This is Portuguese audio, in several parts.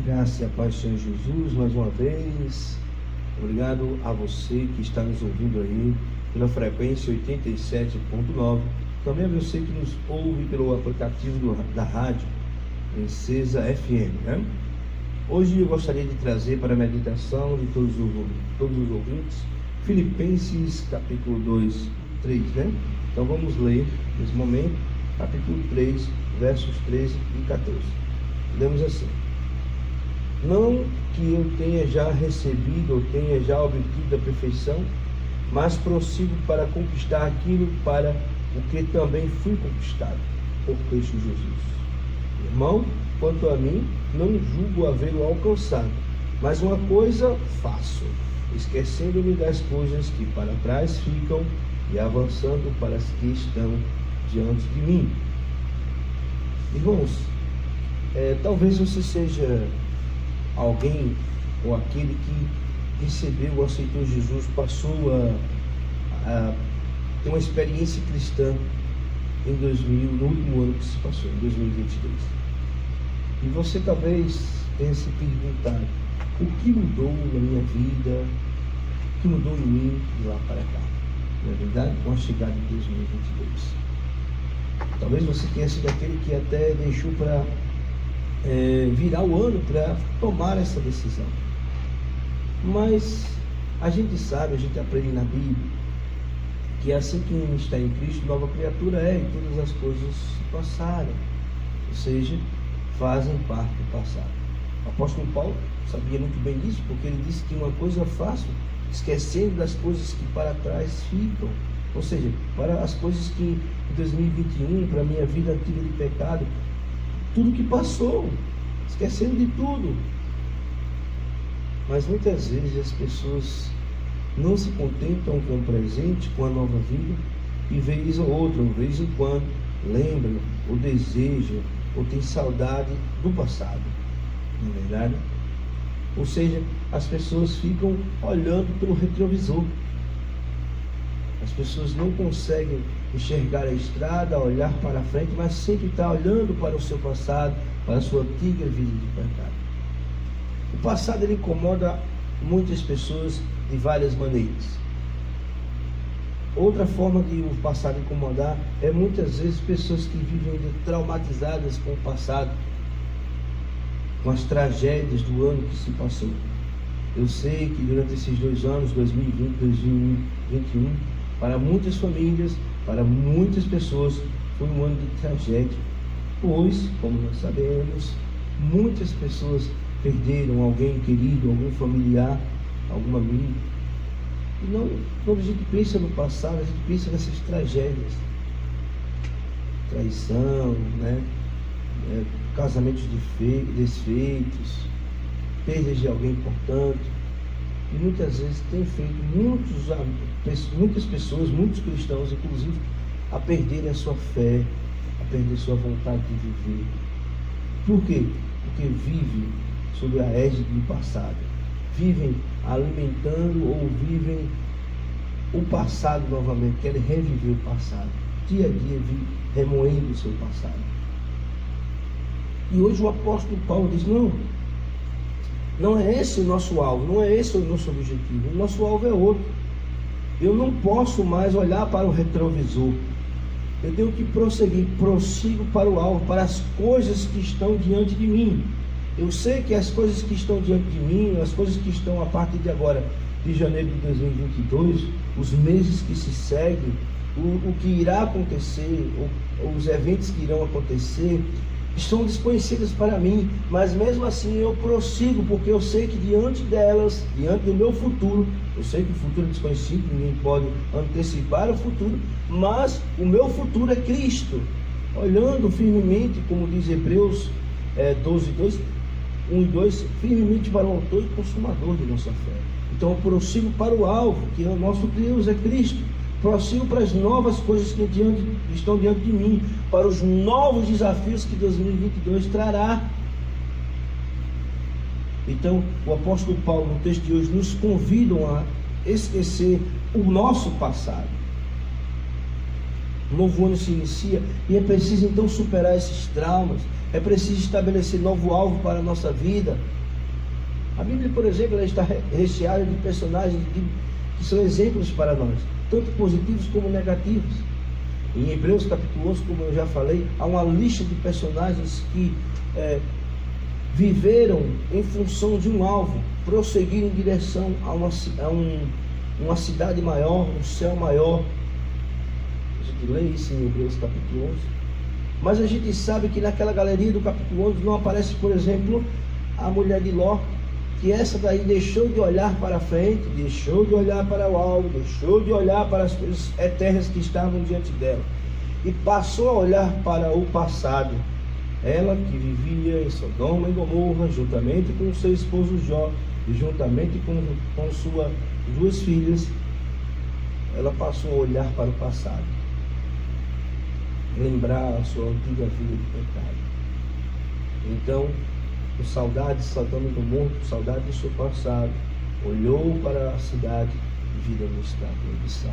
Graça e a paz do Senhor Jesus, mais uma vez. Obrigado a você que está nos ouvindo aí pela frequência 87.9. Também a você que nos ouve pelo aplicativo da rádio Princesa FM, né? Hoje eu gostaria de trazer para a meditação de todos os ouvintes Filipenses capítulo 2, 3, né? Então vamos ler nesse momento, capítulo 3, versos 13 e 14. Lemos assim: não que eu tenha já recebido ou tenha já obtido a perfeição, mas prossigo para conquistar aquilo para o que também fui conquistado por Cristo Jesus. Irmão, quanto a mim, não julgo havê-lo alcançado, mas uma coisa faço, esquecendo-me das coisas que para trás ficam e avançando para as que estão diante de mim. Irmãos, talvez você seja alguém ou aquele que recebeu ou aceitou Jesus, passou a ter uma experiência cristã no último ano que se passou, em 2022. E você talvez tenha se perguntado: o que mudou na minha vida? O que mudou em mim de lá para cá? Não é verdade? Com a chegada de 2022. Talvez você tenha sido aquele que até deixou para virar o ano para tomar essa decisão. Mas a gente sabe, a gente aprende na Bíblia que assim que está em Cristo, nova criatura é, e todas as coisas se passaram, ou seja, fazem parte do passado. O apóstolo Paulo sabia muito bem disso, porque ele disse que uma coisa faço, esquecendo das coisas que para trás ficam, ou seja, para as coisas que em 2021, para a minha vida antiga de pecado, tudo que passou, esquecendo de tudo. Mas muitas vezes as pessoas não se contentam com o presente, com a nova vida, e vez ou outra, de vez em quando, lembram, ou desejam, ou têm saudade do passado. Não é verdade? Ou seja, as pessoas ficam olhando pelo retrovisor. As pessoas não conseguem enxergar a estrada, olhar para frente, mas sempre está olhando para o seu passado, para a sua antiga vida de pecado. O passado ele incomoda muitas pessoas de várias maneiras. Outra forma de o passado incomodar é muitas vezes pessoas que vivem traumatizadas com o passado, com as tragédias do ano que se passou. Eu sei que durante esses 2 anos, 2020 e 2021, para muitas famílias, para muitas pessoas, foi um ano de tragédia, pois, como nós sabemos, muitas pessoas perderam alguém querido, algum familiar, algum amigo. E não, quando a gente pensa no passado, a gente pensa nessas tragédias, traição, né? Casamentos desfeitos, perdas de alguém importante. E muitas vezes tem feito muitas pessoas, muitos cristãos inclusive, a perderem a sua fé, a perder sua vontade de viver. Por quê? Porque vivem sob a égide do passado, vivem alimentando ou vivem o passado novamente, querem reviver o passado, dia a dia remoendo o seu passado. E hoje o apóstolo Paulo diz: não é esse o nosso alvo, não é esse o nosso objetivo. O nosso alvo é outro. Eu não posso mais olhar para o retrovisor. Eu tenho que prosseguir, prossigo para o alvo, para as coisas que estão diante de mim. Eu sei que as coisas que estão diante de mim, as coisas que estão a partir de agora, de janeiro de 2022, os meses que se seguem, o que irá acontecer, os eventos que irão acontecer, estão desconhecidas para mim, mas mesmo assim eu prossigo, porque eu sei que diante delas, diante do meu futuro, eu sei que o futuro é desconhecido, ninguém pode antecipar o futuro, mas o meu futuro é Cristo, olhando firmemente, como diz Hebreus 12:2, 1 e 2, firmemente para o autor e consumador de nossa fé. Então eu prossigo para o alvo, que é o nosso Deus, é Cristo. Prossigo para as novas coisas que estão diante de mim, para os novos desafios que 2022 trará. Então, o apóstolo Paulo, no texto de hoje, nos convida a esquecer o nosso passado. Um novo ano se inicia e é preciso então superar esses traumas. É preciso estabelecer novo alvo para a nossa vida. A Bíblia, por exemplo, ela está recheada de personagens que são exemplos para nós, tanto positivos como negativos. Em Hebreus capítulo 11, como eu já falei, há uma lista de personagens que viveram em função de um alvo, prosseguiram em direção a uma cidade maior, um céu maior. A gente lê isso em Hebreus capítulo 11. Mas a gente sabe que naquela galeria do capítulo 11 não aparece, por exemplo, a mulher de Ló, que essa daí deixou de olhar para a frente, deixou de olhar para o alvo, deixou de olhar para as coisas eternas que estavam diante dela e passou a olhar para o passado. Ela que vivia em Sodoma e Gomorra, juntamente com seu esposo Jó e juntamente com suas 2 filhas, ela passou a olhar para o passado, lembrar a sua antiga vida de pecado. Então, com saudade de Sodoma e Gomorra, com saudade do seu passado, olhou para a cidade e viram no estado de sal.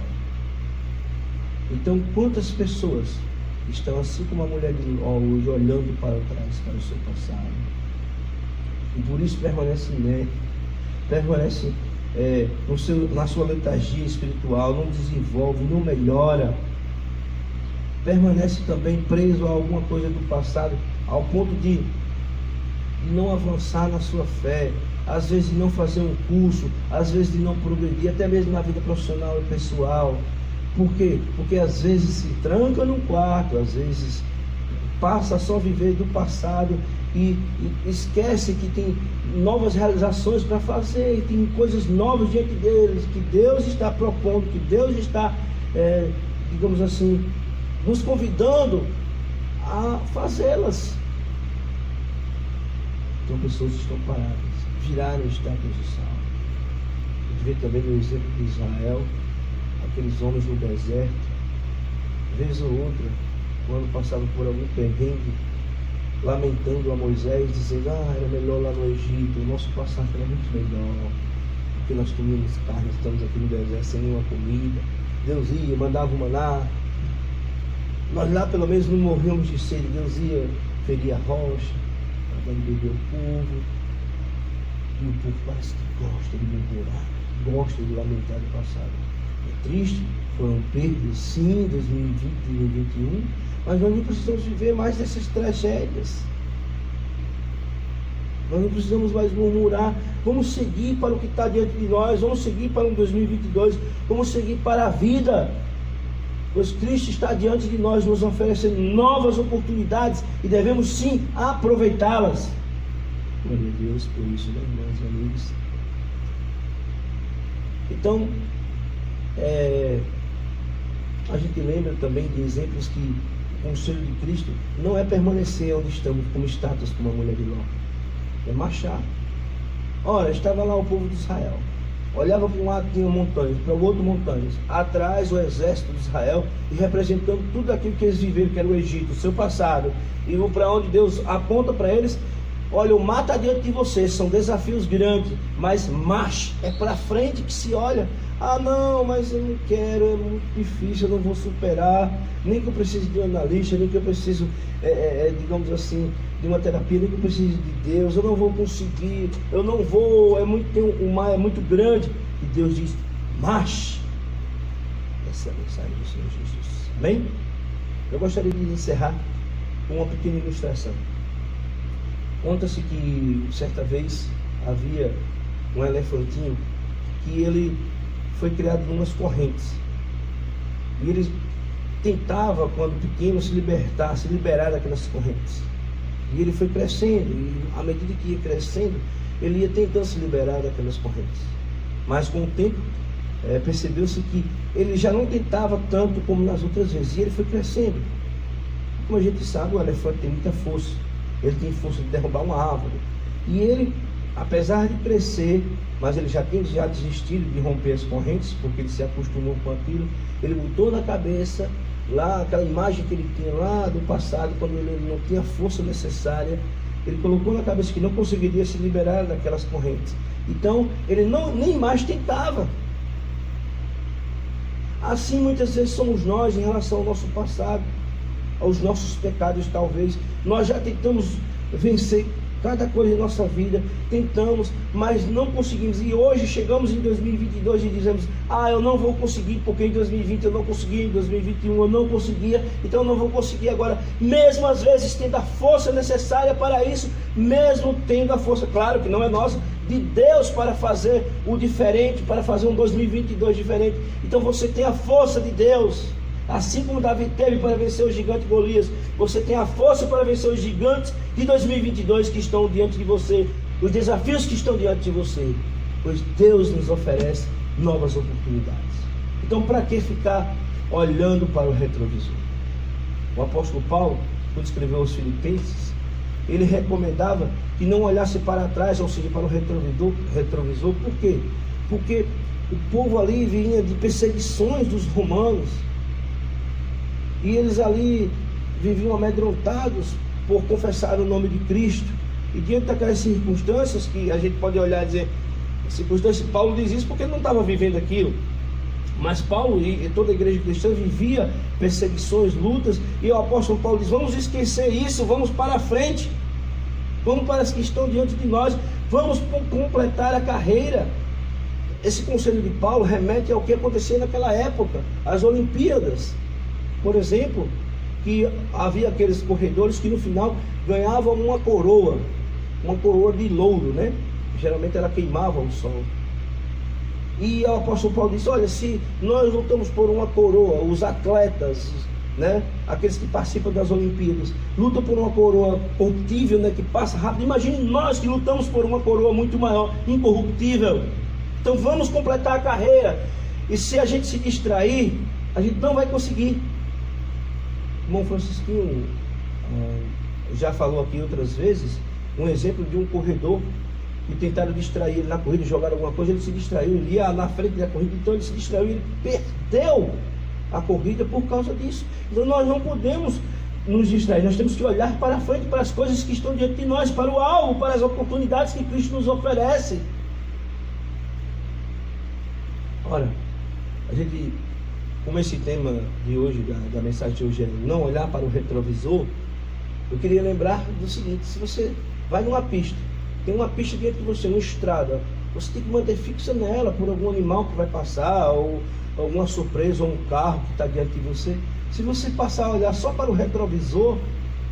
Então, quantas pessoas estão assim como a mulher de Ló hoje, olhando para trás, para o seu passado, e por isso permanece inerte, permanece na sua letargia espiritual, não desenvolve, não melhora, permanece também preso a alguma coisa do passado, ao ponto de não avançar na sua fé, às vezes de não fazer um curso, às vezes de não progredir, até mesmo na vida profissional e pessoal. Por quê? Porque às vezes se tranca num quarto, às vezes passa a só viver do passado e esquece que tem novas realizações para fazer, e tem coisas novas diante deles, que Deus está propondo, que Deus está, digamos assim, nos convidando a fazê-las. Então pessoas estão paradas, viraram estátuas de sal. A gente vê também no exemplo de Israel, aqueles homens no deserto, vez ou outra, quando passavam por algum perrengue, lamentando a Moisés, dizendo: era melhor lá no Egito, o nosso passado era muito melhor, porque nós comíamos carne, estamos aqui no deserto sem nenhuma comida. Deus ia, mandava o maná, nós lá pelo menos não morríamos de sede. Deus ia, feria a rocha, para beber o povo, e o povo parece que gosta de murmurar, gosta de lamentar o passado. É triste, foram perdas sim, 2020 e 2021, mas nós não precisamos viver mais dessas tragédias. Nós não precisamos mais murmurar. Vamos seguir para o que está diante de nós, vamos seguir para um 2022, vamos seguir para a vida, pois Cristo está diante de nós, nos oferecendo novas oportunidades e devemos sim aproveitá-las. Glória a Deus por isso, né, irmãos e amigos? Então, a gente lembra também de exemplos que o conselho de Cristo não é permanecer onde estamos como estátuas, como a mulher de Ló, é marchar. Ora, estava lá o povo de Israel, olhava para um lado, tinha montanhas, para o outro montanhas, atrás o exército de Israel, e representando tudo aquilo que eles viveram, que era o Egito, o seu passado, e para onde Deus aponta para eles: olha, o mar está diante de vocês, são desafios grandes, mas marche, é para frente que se olha. Ah não, mas eu não quero, é muito difícil, eu não vou superar, nem que eu precise de um analista, nem que eu preciso, digamos assim, de uma terapia, nem que eu precise de Deus, eu não vou conseguir, eu não vou, o mar é muito grande. E Deus diz: marche. Essa é a mensagem do Senhor Jesus. Amém? Eu gostaria de encerrar com uma pequena ilustração. Conta-se que certa vez havia um elefantinho que ele foi criado em umas correntes, e ele tentava, quando pequeno, se liberar daquelas correntes, e ele foi crescendo, e à medida que ia crescendo, ele ia tentando se liberar daquelas correntes, mas com o tempo percebeu-se que ele já não tentava tanto como nas outras vezes, e ele foi crescendo. Como a gente sabe, o elefante tem muita força, ele tem força de derrubar uma árvore, e ele, apesar de crescer, mas ele já tinha desistido de romper as correntes, porque ele se acostumou com aquilo. Ele botou na cabeça lá aquela imagem que ele tinha lá do passado, quando ele não tinha a força necessária, ele colocou na cabeça que não conseguiria se liberar daquelas correntes. Então ele nem mais tentava. Assim muitas vezes somos nós em relação ao nosso passado, aos nossos pecados talvez. Nós já tentamos vencer cada coisa em nossa vida, tentamos, mas não conseguimos. E hoje chegamos em 2022 e dizemos: eu não vou conseguir, porque em 2020 eu não consegui, em 2021 eu não conseguia, então eu não vou conseguir agora. Mesmo às vezes tendo a força necessária para isso, mesmo tendo a força, claro que não é nossa, de Deus, para fazer o diferente, para fazer um 2022 diferente. Então você tem a força de Deus, assim como Davi teve para vencer o gigante Golias. Você tem a força para vencer os gigantes de 2022 que estão diante de você, os desafios que estão diante de você, pois Deus nos oferece novas oportunidades. Então, para que ficar olhando para o retrovisor? O apóstolo Paulo, quando escreveu aos Filipenses, ele recomendava que não olhasse para trás, ou seja, para o retrovisor. Por quê? Porque o povo ali vinha de perseguições dos romanos, e eles ali viviam amedrontados por confessar o nome de Cristo. E diante daquelas circunstâncias que a gente pode olhar e dizer, circunstâncias, Paulo diz isso porque ele não estava vivendo aquilo. Mas Paulo e toda a igreja cristã vivia perseguições, lutas, e o apóstolo Paulo diz: vamos esquecer isso, vamos para a frente, vamos para as que estão diante de nós, vamos completar a carreira. Esse conselho de Paulo remete ao que acontecia naquela época, as Olimpíadas, por exemplo, que havia aqueles corredores que no final ganhavam uma coroa de louro, né? Geralmente ela queimava o sol. E o apóstolo Paulo disse: olha, se nós lutamos por uma coroa, os atletas, né, aqueles que participam das Olimpíadas, lutam por uma coroa corruptível, né, que passa rápido, imagine nós que lutamos por uma coroa muito maior, incorruptível. Então vamos completar a carreira, e se a gente se distrair, a gente não vai conseguir. O irmão Francisquinho já falou aqui outras vezes um exemplo de um corredor e tentaram distrair ele na corrida, jogaram alguma coisa, ele se distraiu, ele ia na frente da corrida, então ele se distraiu e ele perdeu a corrida por causa disso. Então nós não podemos nos distrair, nós temos que olhar para frente, para as coisas que estão diante de nós, para o alvo, para as oportunidades que Cristo nos oferece. Ora, a gente, como esse tema de hoje, da mensagem de hoje é não olhar para o retrovisor, eu queria lembrar do seguinte: se você vai numa pista, tem uma pista diante de você, uma estrada, você tem que manter fixa nela por algum animal que vai passar, ou alguma surpresa, ou um carro que está diante de você. Se você passar a olhar só para o retrovisor,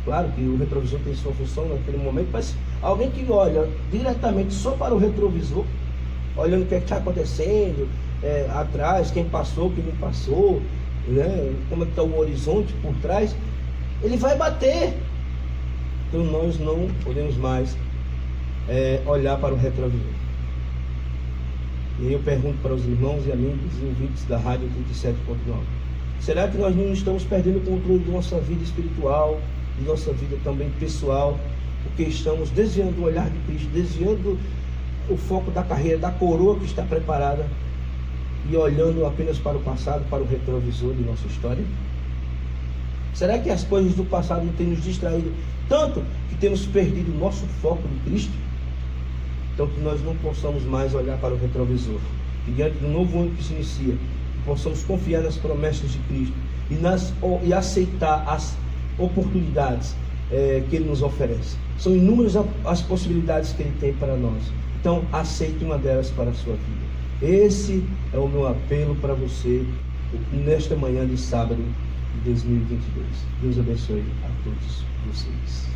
claro que o retrovisor tem sua função naquele momento, mas alguém que olha diretamente só para o retrovisor, olhando o que está acontecendo atrás, quem passou, quem não passou, né, como é que está o horizonte por trás, ele vai bater. Então nós não podemos mais olhar para o retrovisor. E eu pergunto para os irmãos e amigos e ouvintes da Rádio 87.9: será que nós não estamos perdendo o controle de nossa vida espiritual, de nossa vida também pessoal, porque estamos desviando o olhar de Cristo, desviando o foco da carreira, da coroa que está preparada, e olhando apenas para o passado, para o retrovisor de nossa história? Será que as coisas do passado não têm nos distraído tanto que temos perdido o nosso foco de Cristo? Então que nós não possamos mais olhar para o retrovisor, que diante do novo ano que se inicia, possamos confiar nas promessas de Cristo e aceitar as oportunidades que Ele nos oferece. São inúmeras as possibilidades que Ele tem para nós. Então aceite uma delas para a sua vida. Esse é o meu apelo para você nesta manhã de sábado de 2022. Deus abençoe a todos vocês.